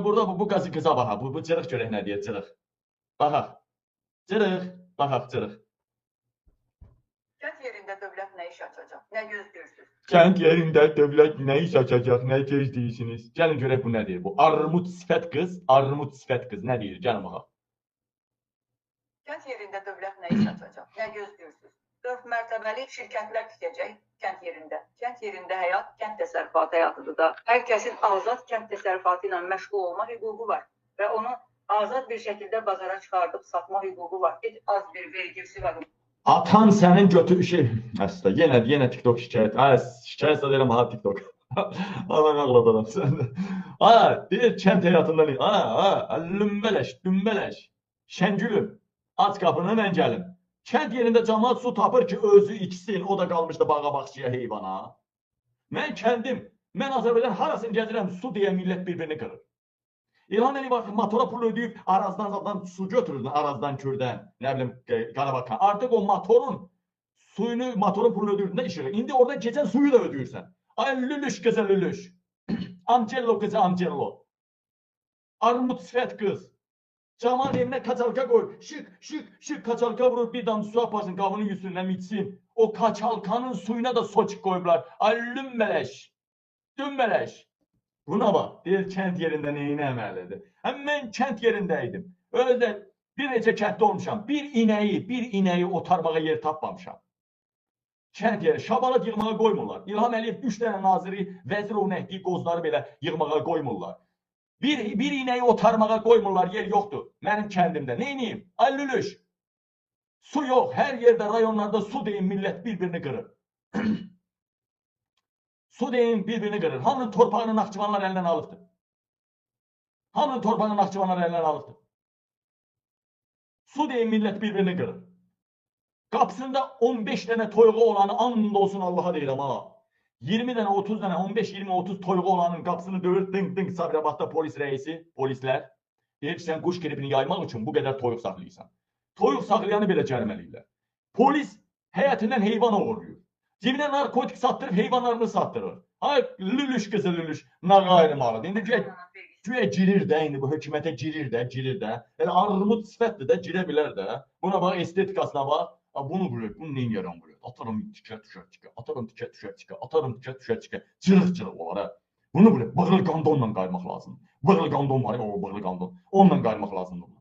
Burada bu qıza baxa. Bu cırıq görək nə deyir, cırıq. Baxaq. Cırıq, baxaq cırıq. Kənd yerində dövlət nə iş açacaq? Nə gözləyirsiniz? Kənd yerində dövlət nə iş açacaq, nə gözləyirsiniz? Gəlin görək bu nə deyir. Bu armud sifət qız, armud sifət qız nə deyir? Gəlin baxaq. Kənd yerində dövlət nə iş açacaq? Nə gözləyirsiniz? 4 mərtəbəli şirkətlər tikəcək kənd yerində. Kənd yerində həyat, kənd təsərrüfatı həyatıdır da. Hər kəsin azad kənd təsərrüfatı ilə məşğul olma hüququ var və onu azad bir şəkildə bazara çıxardıb satma hüququ var. Az bir vergisi var. Atan sənin götür Əslində yenə TikTok şikayət. Şikayət edirəm ha TikTok. Aman ağladım sən. Deyir kənd həyatından. Lümbələş. Şəngülüm. Aç qapını mən gəlim. Kənd yerində cəmaət su tapır ki, özü içsin, o da qalmışdı bağa baxçıya heyvana. Mən kəndim, mən Azərbaycan harasını gəzirəm, su deyə millət bir-birini qırır. İlham Əliyev motora pul ödəyib, arazdan su götürürdün, arazdan kürdən, nə bilim, Qarabağdan. Artıq o motorun pulunu ödəyirdin də işığı. İndi orada keçən suyu da ödəyirsən. Ay lülüş qıza lülüş. Amcello qıza amcello. Armud sifət qız. Cəmaət evinə kaçalka qoyur. Şık kaçalka vurur, bir damcı su aparsın, qabının yüzündən içsin. O kaçalkanın suyuna da soçuk qoyublar. Ay lümbələş. Buna bax, deyir kənd yerində neyini əməlidir. Mən kənd yerindəydim. Öyle bir neçə kənddə olmuşam. Bir inəyi otarmağa yer tapmamışam. Kənd yeri, şabalat yığmağa qoymurlar. İlham Əliyev 3 dənə naziri, vəzir onun əhdiyi qozları belə yığmağa qoymurlar. Bir ineği otarmağa koymurlar, yer yoktu. Benim kendimde. Neyniyim? Allülüş. Su yok. Her yerde, rayonlarda su deyin, millet birbirini kırır. Su deyin, birbirini kırır. Hamının torpağını Nakçıvanlar elinden alıptı. Su deyin, millet birbirini kırır. Kapısında 15 tane toyuğu olanı andolsun Allah'a deyirəm ha. 20 tane, 30 tane, 15, 20, 30 toyuğu olanın kapısını dövür, ding Sabirabadda polis reisi, polisler. Deyir ki, sen kuş gripini yaymaq üçün bu qədər toyuq saxlayırsan. Toyuq saxlayanı belə cəriməliyirlər. Polis həyətindən heyvan oğurluyor. Cibinə narkotik sattırıb heyvanlarını sattırır. Ay lülüş qızı lülüş, nağa ayrımalıdır. İndi güya girir də, indi bu hökumətə girir də. Yəni armud sifətdir də, girə bilər də. Buna bax, estetikasına bax. Bunu vuruyor, bunu neyin yaran vuruyor? Atarım tikə düşər, atarım tikə düşər. Cırıq olar ha. Bunu vuruyor, bığıl qandonla qaymaq lazım. Bığıl qandon var ya, o bığıl qandon. Onunla qaymaq lazımdır.